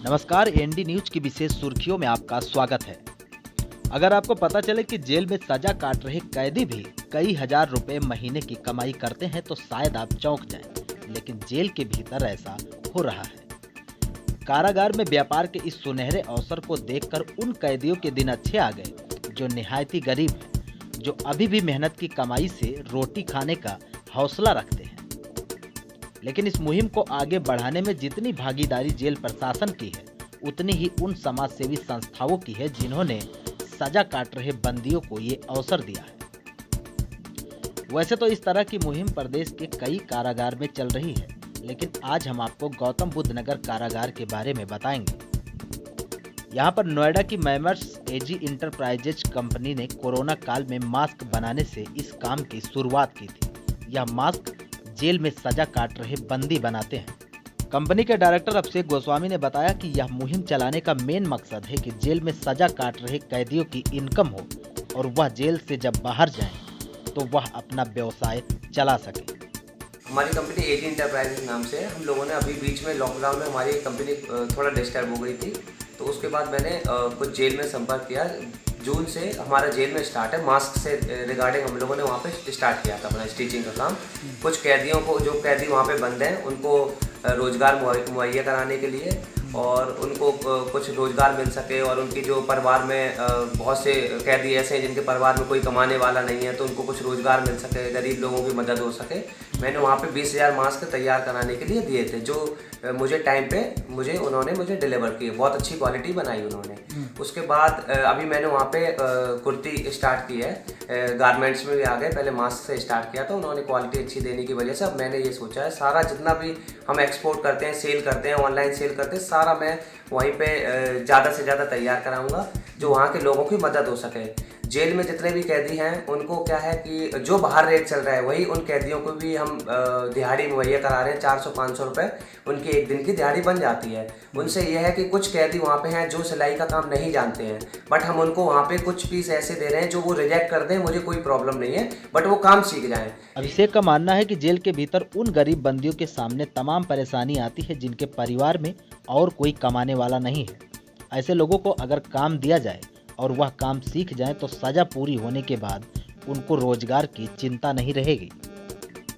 नमस्कार। ND news की विशेष सुर्खियों में आपका स्वागत है। अगर आपको पता चले कि जेल में सजा काट रहे कैदी भी कई हजार रुपए महीने की कमाई करते हैं तो शायद आप चौंक जाएं, लेकिन जेल के भीतर ऐसा हो रहा है। कारागार में व्यापार के इस सुनहरे अवसर को देखकर उन कैदियों के दिन अच्छे आ गए जो निहायती गरीब हैं, जो अभी भी मेहनत की कमाई से रोटी खाने का हौसला रखते हैं। लेकिन इस मुहिम को आगे बढ़ाने में जितनी भागीदारी जेल प्रशासन की है, उतनी ही उन समाजसेवी संस्थाओं की है जिन्होंने सजा काट रहे बंदियों को ये अवसर दिया है। वैसे तो इस तरह की मुहिम प्रदेश के कई कारागार में चल रही है, लेकिन आज हम आपको गौतम बुद्ध नगर कारागार के बारे में बताएंगे। यहाँ पर नोएडा की मैमर्स एजी इंटरप्राइजेज कंपनी ने कोरोना काल में मास्क बनाने से इस काम की शुरुआत की थी। यह मास्क जेल में सजा काट रहे बंदी बनाते हैं। कंपनी के डायरेक्टर अभिषेक गोस्वामी ने बताया कि यह मुहिम चलाने का मेन मकसद है कि जेल में सजा काट रहे कैदियों की इनकम हो और वह जेल से जब बाहर जाएं तो वह अपना व्यवसाय चला सके। हमारी कंपनी एजी इंटरप्राइजेज नाम से है। हम लोगों ने अभी बीच में लॉकडाउन में हमारी कंपनी थोड़ा डिस्टर्ब हो गई थी, तो उसके बाद मैंने कुछ जेल में संपर्क किया। जून से हमारा जेल में स्टार्ट है, मास्क से रिगार्डिंग हम लोगों ने वहाँ पे स्टार्ट किया था अपना स्टिचिंग का काम। कुछ कैदियों को, जो कैदी वहाँ पे बंद हैं, उनको रोज़गार मुहैया कराने के लिए और उनको कुछ रोज़गार मिल सके, और उनकी जो परिवार में बहुत से कैदी ऐसे हैं जिनके परिवार में कोई कमाने वाला नहीं है, तो उनको कुछ रोज़गार मिल सके, गरीब लोगों की मदद हो सके। मैंने वहाँ पे 20,000 मास्क तैयार कराने के लिए दिए थे, जो मुझे टाइम पे उन्होंने डिलीवर किए। बहुत अच्छी क्वालिटी बनाई उन्होंने। उसके बाद अभी मैंने वहाँ पे कुर्ती स्टार्ट की है, गारमेंट्स में भी आ गए। पहले मास्क से स्टार्ट किया था, उन्होंने क्वालिटी अच्छी देने की वजह से अब मैंने ये सोचा है सारा जितना भी हम एक्सपोर्ट करते हैं, सेल करते हैं, ऑनलाइन सेल करते हैं, सारा मैं वहीं पे ज़्यादा से ज़्यादा तैयार कराऊंगा जो वहाँ के लोगों की मदद हो सके। जेल में जितने भी कैदी हैं उनको क्या है कि जो बाहर रेट चल रहा है वही उन कैदियों को भी हम दिहाड़ी मुहैया करा रहे हैं। 400-500 रुपये उनकी एक दिन की दिहाड़ी बन जाती है। उनसे यह है कि कुछ कैदी वहाँ पे हैं जो सिलाई का काम नहीं जानते हैं, बट हम उनको वहाँ पे कुछ पीस ऐसे दे रहे हैं जो वो रिजेक्ट कर दें, मुझे कोई प्रॉब्लम नहीं है, बट वो काम सीख जाएँ। अभिषेक का मानना है कि जेल के भीतर उन गरीब बंदियों के सामने तमाम परेशानी आती है जिनके परिवार में और कोई कमाने वाला नहीं है। ऐसे लोगों को अगर काम दिया जाए और वह काम सीख जाए तो सजा पूरी होने के बाद उनको रोजगार की चिंता नहीं रहेगी।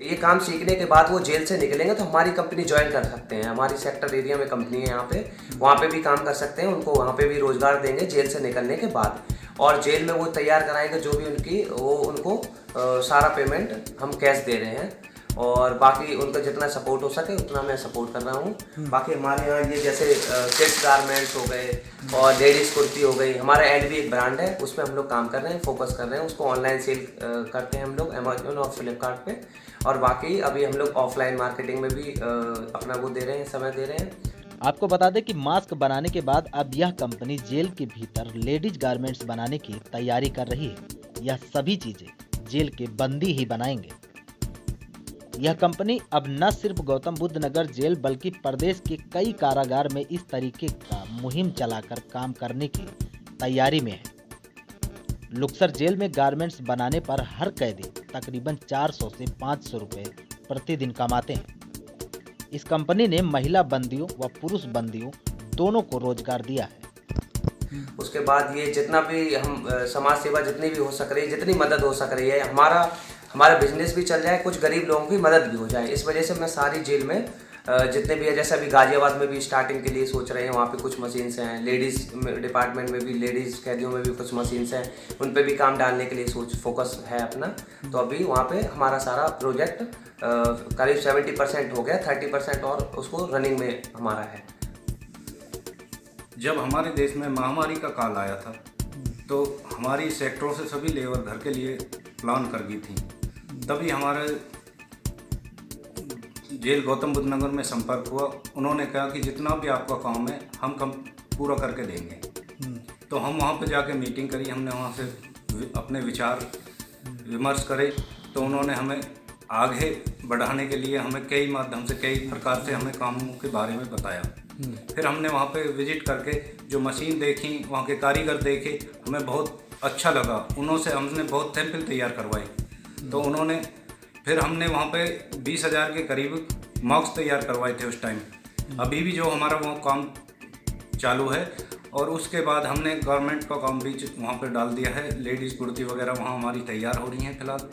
ये काम सीखने के बाद वो जेल से निकलेंगे तो हमारी कंपनी ज्वाइन कर सकते हैं। हमारी सेक्टर एरिया में कंपनी है यहाँ पे, वहाँ पे भी काम कर सकते हैं। उनको वहाँ पे भी रोजगार देंगे जेल से निकलने के बाद, और जेल में वो तैयार कराएंगे जो भी उनको सारा पेमेंट हम कैश दे रहे हैं, और बाकी उनका जितना सपोर्ट हो सके उतना मैं सपोर्ट कर रहा हूँ। बाकी हमारे यहाँ ये जैसे किड्स गारमेंट्स हो गए और लेडीज़ कुर्ती हो गई, हमारा एंड भी एक ब्रांड है, उसमें हम लोग काम कर रहे हैं, फोकस कर रहे हैं। उसको ऑनलाइन सेल करते हैं हम लोग अमेजोन और फ्लिपकार्ट पे, और बाकी अभी हम लोग ऑफलाइन मार्केटिंग में भी अपना वो दे रहे हैं, समय दे रहे हैं। आपको बता दें कि मास्क बनाने के बाद अब यह कंपनी जेल के भीतर लेडीज गारमेंट्स बनाने की तैयारी कर रही है। यह सभी चीजें जेल के बंदी ही बनाएंगे। यह कंपनी अब न सिर्फ गौतम बुद्ध नगर जेल बल्कि प्रदेश के कई कारागार में इस तरीके का मुहिम चलाकर काम करने की तैयारी में है। लुक्सर जेल में गारमेंट्स बनाने पर हर कैदी तकरीबन 400 से 500 रुपए प्रतिदिन कमाते हैं। इस कंपनी ने महिला बंदियों व पुरुष बंदियों दोनों को रोजगार दिया है। उसके बाद ये जितना भी हम समाज सेवा जितनी भी हो सक रही है, जितनी मदद हो सक रही है, हमारा बिजनेस भी चल जाए, कुछ गरीब लोगों की मदद भी हो जाए, इस वजह से मैं सारी जेल में जितने भी है, जैसे अभी गाजियाबाद में भी स्टार्टिंग के लिए सोच रहे हैं, वहाँ पे कुछ मशीन्स हैं। लेडीज़ डिपार्टमेंट में भी, लेडीज़ कैदियों में भी कुछ मशीन्स हैं, उन पे भी काम डालने के लिए फोकस है अपना। तो अभी वहाँ पे हमारा सारा प्रोजेक्ट करीब 70% हो गया, 30% और उसको रनिंग में हमारा है। जब हमारे देश में महामारी का काल आया था तो हमारी सेक्टरों से सभी लेबर घर के लिए प्लान कर गई थी। तभी हमारे जेल गौतम बुद्ध नगर में संपर्क हुआ। उन्होंने कहा कि जितना भी आपका काम है हम पूरा करके देंगे। तो हम वहाँ पे जाके मीटिंग करी, हमने वहाँ से अपने विचार विमर्श करे, तो उन्होंने हमें आगे बढ़ाने के लिए हमें कई माध्यम से, कई प्रकार से हमें कामों के बारे में बताया। फिर हमने वहाँ पे विजिट करके जो मशीन देखी, वहाँ के कारीगर देखे, हमें बहुत अच्छा लगा। उन्होंने हमने बहुत सैंपल तैयार करवाए। तो उन्होंने फिर हमने वहाँ पे 20,000 के करीब मास्क तैयार करवाए थे उस टाइम। अभी भी जो हमारा वो काम चालू है। और उसके बाद हमने गवर्नमेंट का काम भी वहाँ पे डाल दिया है। लेडीज़ कुर्ती वगैरह वहाँ हमारी तैयार हो रही हैं फिलहाल।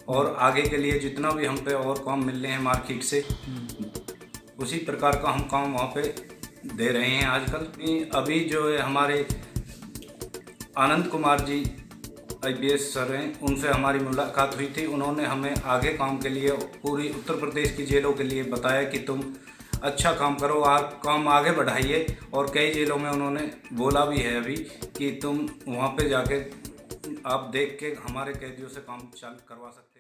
और आगे के लिए जितना भी हम पे और काम मिल रहे हैं मार्केट से, उसी प्रकार का हम काम वहाँ पे दे रहे हैं आजकल। अभी जो है हमारे आनंद कुमार जी IPS सर हैं, उनसे हमारी मुलाकात हुई थी। उन्होंने हमें आगे काम के लिए पूरी उत्तर प्रदेश की जेलों के लिए बताया कि तुम अच्छा काम करो, आप काम आगे बढ़ाइए। और कई जेलों में उन्होंने बोला भी है अभी कि तुम वहाँ पे जाके आप देख के हमारे कैदियों से काम चालू करवा सकते हो।